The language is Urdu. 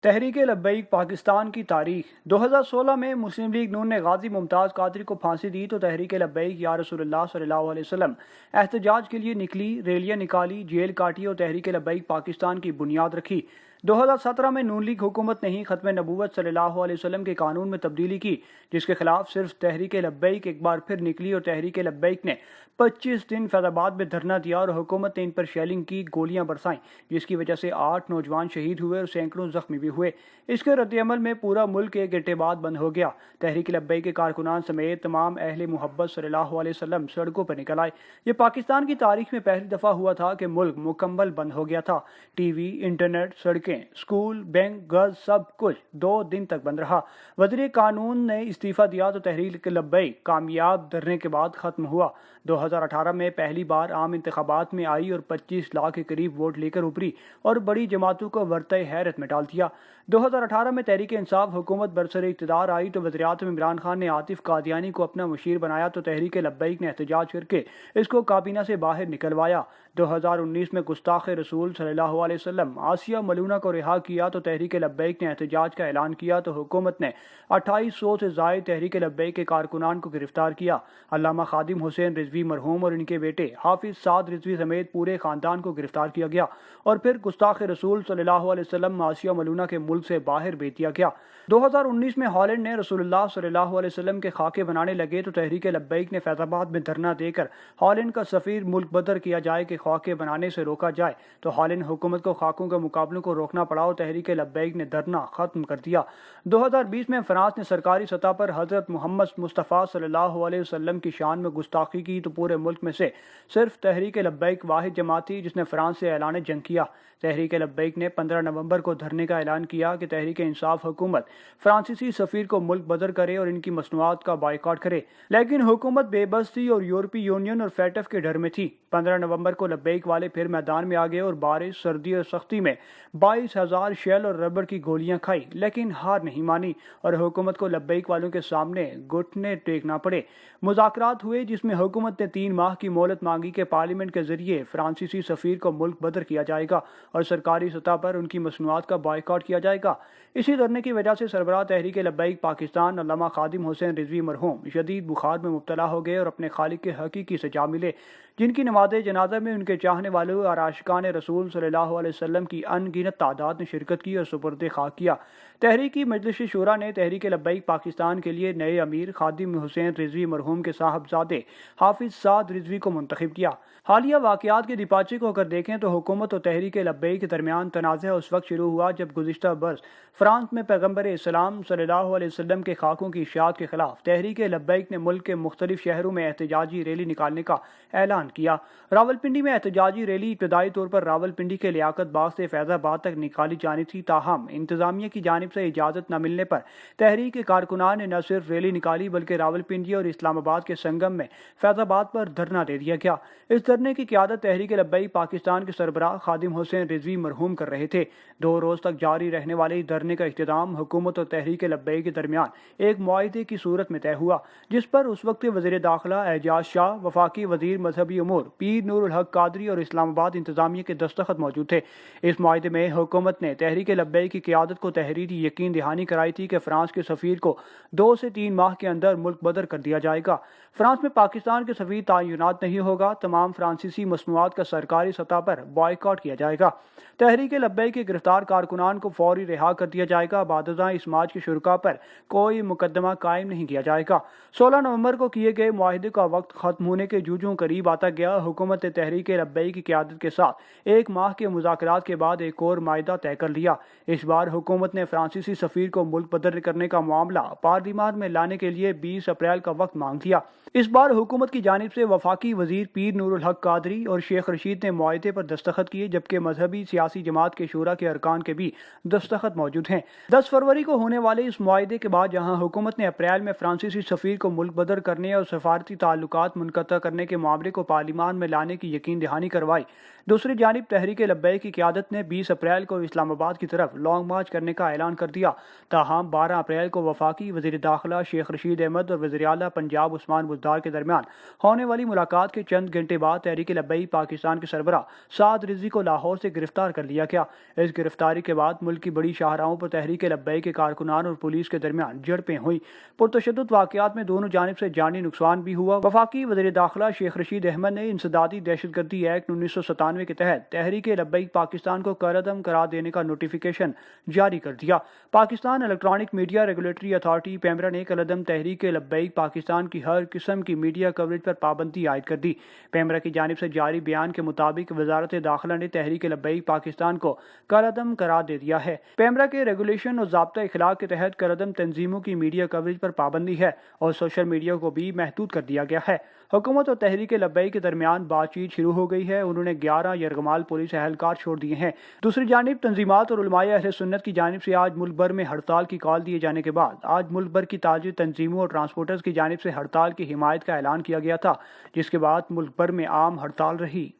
تحریک لبیک پاکستان کی تاریخ 2016 میں مسلم لیگ نون نے غازی ممتاز قادری کو پھانسی دی تو تحریک لبیک یا رسول اللہ صلی اللہ علیہ وسلم احتجاج کے لیے نکلی، ریلیاں نکالی، جیل کاٹی اور تحریک لبیک پاکستان کی بنیاد رکھی۔ 2017 میں نون لیگ حکومت نے ہی ختم نبوت صلی اللہ علیہ وسلم کے قانون میں تبدیلی کی، جس کے خلاف صرف تحریک لبیک ایک بار پھر نکلی اور تحریک لبیک نے 25 دن فیض آباد میں دھرنا دیا اور حکومت نے ان پر شیلنگ کی، گولیاں برسائیں، جس کی وجہ سے 8 نوجوان شہید ہوئے اور سینکڑوں زخمی بھی ہوئے۔ اس کے رد عمل میں پورا ملک ایک گھنٹے بعد بند ہو گیا۔ تحریک لبیک کے کارکنان سمیت تمام اہل محبت صلی اللہ علیہ وسلم سڑکوں پر نکل آئے۔ یہ پاکستان کی تاریخ میں پہلی دفعہ ہوا تھا کہ ملک مکمل بند ہو گیا تھا۔ ٹی وی، انٹرنیٹ، سڑکیں، اسکول، بینک، گھر، سب کچھ 2 دن تک بند رہا۔ وزیر قانون نے استعفیٰ دیا تو تحریک لبیک کامیاب دھرنے کے بعد ختم ہوا۔ 2018 میں پہلی بار عام انتخابات میں آئی اور 25 لاکھ کے قریب ووٹ لے کر ابھری اور بڑی جماعتوں کو ورطۂ حیرت میں ڈال دیا۔ 2018 میں تحریک انصاف حکومت برسر اقتدار آئی تو وزیراعظم عمران خان نے عاطف قادیانی کو اپنا مشیر بنایا تو تحریک لبیک نے احتجاج کر کے اس کو کابینہ سے باہر نکلوایا۔ 2019 میں گستاخ رسول صلی اللہ علیہ وسلم آسیہ ملونہ کو رہا کیا تو تحریک لبیک نے احتجاج کا اعلان کیا تو حکومت نے 2800 سے زائد تحریک لبیک کے کارکنان کو گرفتار کیا۔ علامہ خادم حسین رضوی مرحوم اور ان کے بیٹے حافظ سعد رضوی سمیت پورے خاندان کو گرفتار کیا گیا اور پھر گستاخ رسول صلی اللہ علیہ وسلم آسیہ ملونہ کے ملک سے باہر بھیج دیا گیا۔ 2019 میں ہالینڈ نے رسول اللہ صلی اللہ علیہ وسلم کے خاکے بنانے لگے تو تحریک لبیک نے فیض آباد میں دھرنا دے کر ہالینڈ کا سفیر ملک بدر کیا جائے کہ خاکے بنانے سے روکا جائے تو ہالینڈ حکومت کو خاکوں کے مقابلوں کو روکنا پڑا اور تحریک لبیک نے دھرنا ختم کر دیا۔ 2020 میں فرانس نے سرکاری سطح پر حضرت محمد مصطفیٰ صلی اللہ علیہ وسلم کی شان میں گستاخی کی تو پورے ملک میں سے صرف تحریک لبیک واحد جماعت تھی جس نے فرانس سے اعلان جنگ کیا۔ تحریک لبیک نے 15 نومبر کو دھرنے کا اعلان کیا کہ تحریک انصاف حکومت فرانسیسی سفیر کو ملک بدر کرے اور ان کی مصنوعات کا بائیکاٹ کرے، لیکن حکومت بے بس تھی اور یورپی یونین اور فیٹف کے ڈر میں تھی۔ 15 نومبر کو لبیک والے پھر میدان میں آگئے اور بارش، سردی اور سختی میں 22,000 شیل اور ربڑ کی گولیاں کھائی، لیکن ہار نہیں مانی اور حکومت کو لبیک والوں کے سامنے گھٹنے ٹیکنا پڑے۔ مذاکرات ہوئے جس میں حکومت نے 3 ماہ کی مہلت مانگی کہ پارلیمنٹ کے ذریعے فرانسیسی سفیر کو ملک بدر کیا جائے گا اور سرکاری سطح پر ان کی مصنوعات کا بائیکاٹ کیا جائے گا۔ اسی دھرنے کی وجہ سے سربراہ تحریک لبیک پاکستان علامہ خادم حسین رضوی مرحوم شدید بخار میں مبتلا ہو گئے اور اپنے خالق کے حقیقی سے جا ملے، جن کی نماز جنازہ میں ان کے چاہنے والوں اور عاشقان رسول صلی اللہ علیہ وسلم کی ان گنت تعداد نے شرکت کی اور سپرد خاک کیا۔ تحریکی مجلس شورا نے تحریک لبیک پاکستان کے لیے نئے امیر خادم حسین رضوی مرحوم کے صاحبزادے حافظ سعد رضوی کو منتخب کیا۔ حالیہ واقعات کے دیپاچے کو اگر دیکھیں تو حکومت اور تحریک لبیک کے درمیان تنازع اس وقت شروع ہوا جب گزشتہ برس فرانس میں پیغمبر اسلام صلی اللہ علیہ وسلم کے خاکوں کی اشاعت کے خلاف تحریک لبیک نے ملک کے مختلف شہروں میں احتجاجی ریلی نکالنے کا اعلان کیا۔ راولپنڈی میں احتجاجی ریلی ابتدائی طور پر راولپنڈی کے لیاقت باغ سے فیض آباد تک نکالی جانی تھی، تاہم انتظامیہ کی جانب سے اجازت نہ ملنے پر تحریک کے کارکنان نے نہ صرف ریلی نکالی بلکہ راولپنڈی اور اسلام آباد کے سنگم میں فیض آباد پر دھرنا دے دیا گیا۔ اس دھرنے کی قیادت تحریک لبیک پاکستان کے سربراہ خادم حسین رضوی مرحوم کر رہے تھے۔ 2 روز تک جاری رہنے والے دھرنے کا اختتام حکومت اور تحریک لبیک کے درمیان ایک معاہدے کی صورت میں طے ہوا، جس پر اس وقت وزیر داخلہ اعجاز شاہ، وفاقی وزیر مذہبی امور پیر نور الحق قادری اور اسلام آباد انتظامیہ کے دستخط موجود تھے۔ اس معاہدے میں حکومت نے تحریک لبیک کی قیادت کو تحریری یقین دہانی کرائی تھی کہ فرانس کے سفیر کو 2 سے 3 ماہ کے اندر ملک بدر کر دیا جائے گا۔ فرانس میں پاکستان کے سفیر تعینات نہیں ہوگا، تمام فرانسیسی مصنوعات کا سرکاری سطح پر بائیکاٹ کیا جائے گا، تحریک لبیک کے گرفتار کارکنان کو فوری رہا کر دیا جائے گا، بعد ازاں اس مارچ کے شرکاء پر کوئی مقدمہ قائم نہیں کیا جائے گا۔ 16 نومبر کو کیے گئے معاہدے کا وقت ختم ہونے کے جوں قریب آتا گیا، حکومت نے تحریک لبیک کی قیادت کے ساتھ 1 ماہ کے مذاکرات کے بعد ایک اور معاہدہ طے کر لیا۔ اس بار حکومت نے فرانسیسی سفیر کو ملک بدر کرنے کا معاملہ پارلیمان میں لانے کے لیے 20 اپریل کا وقت مانگ دیا۔ اس بار حکومت کی جانب سے وفاقی وزیر پیر نور الحق قادری اور شیخ رشید نے معاہدے پر دستخط کیے، جبکہ مذہبی سیاسی جماعت کے شورا کے ارکان کے بھی دستخط موجود ہیں۔ 10 فروری کو ہونے والے اس معاہدے کے بعد جہاں حکومت نے اپریل میں فرانسیسی سفیر کو ملک بدر کرنے اور سفارتی تعلقات منقطع کرنے کے معاملے کو پارلیمان میں لانے کی یقین دہانی کروائی، دوسری جانب تحریک لبیک کی قیادت نے 20 اپریل کو اسلام آباد کی طرف لانگ مارچ کرنے کا اعلان کر دیا، تاہم 12 اپریل کو وفاقی وزیر داخلہ شیخ رشید احمد اور وزیر اعلیٰ پنجاب عثمان بزدار کے درمیان ہونے والی ملاقات کے چند گھنٹے بعد تحریک لبیک پاکستان کے سربراہ سعد رضوی کو لاہور سے گرفتار کر لیا گیا۔ اس گرفتاری کے بعد ملک کی بڑی شاہراہوں پر تحریک لبیک کے کارکنان اور پولیس کے درمیان جھڑپیں ہوئی۔ پرتشدد واقعات میں دونوں جانب سے جانی نقصان بھی ہوا۔ وفاقی وزیر داخلہ شیخ رشید احمد نے انسدادی دہشت گردی ایکٹ 1997 کے تحت تحریک لبیک پاکستان کو کالعدم قرار دینے کا نوٹیفیکیشن جاری کر دیا۔ Pakistan electronic media regulatory authority PEMRA نے کالعدم تحریک لبیک پاکستان کی ہر قسم کی میڈیا کوریج پر پابندی عائد کر دی۔ پیمرا کی جانب سے جاری بیان کے مطابق وزارت داخلہ نے تحریک لبیک پاکستان کو کالعدم قرار دے دیا ہے۔ پیمرا کے ریگولیشن اور ضابطہ اخلاق کے تحت کالعدم تنظیموں کی میڈیا کوریج پر پابندی ہے اور سوشل میڈیا کو بھی محدود کر دیا گیا ہے۔ حکومت اور تحریک لبیک کے درمیان بات چیت شروع ہو گئی ہے۔ انہوں نے 11 یرغمال پولیس اہلکار چھوڑ دیے ہیں۔ دوسری جانب تنظیمات اور علماء اہل سنت کی جانب سے آج ملک بھر میں ہڑتال کی کال دیے جانے کے بعد آج ملک بھر کی تاجر تنظیموں اور ٹرانسپورٹرز کی جانب سے ہڑتال کی حمایت کا اعلان کیا گیا تھا، جس کے بعد ملک بھر میں عام ہڑتال رہی۔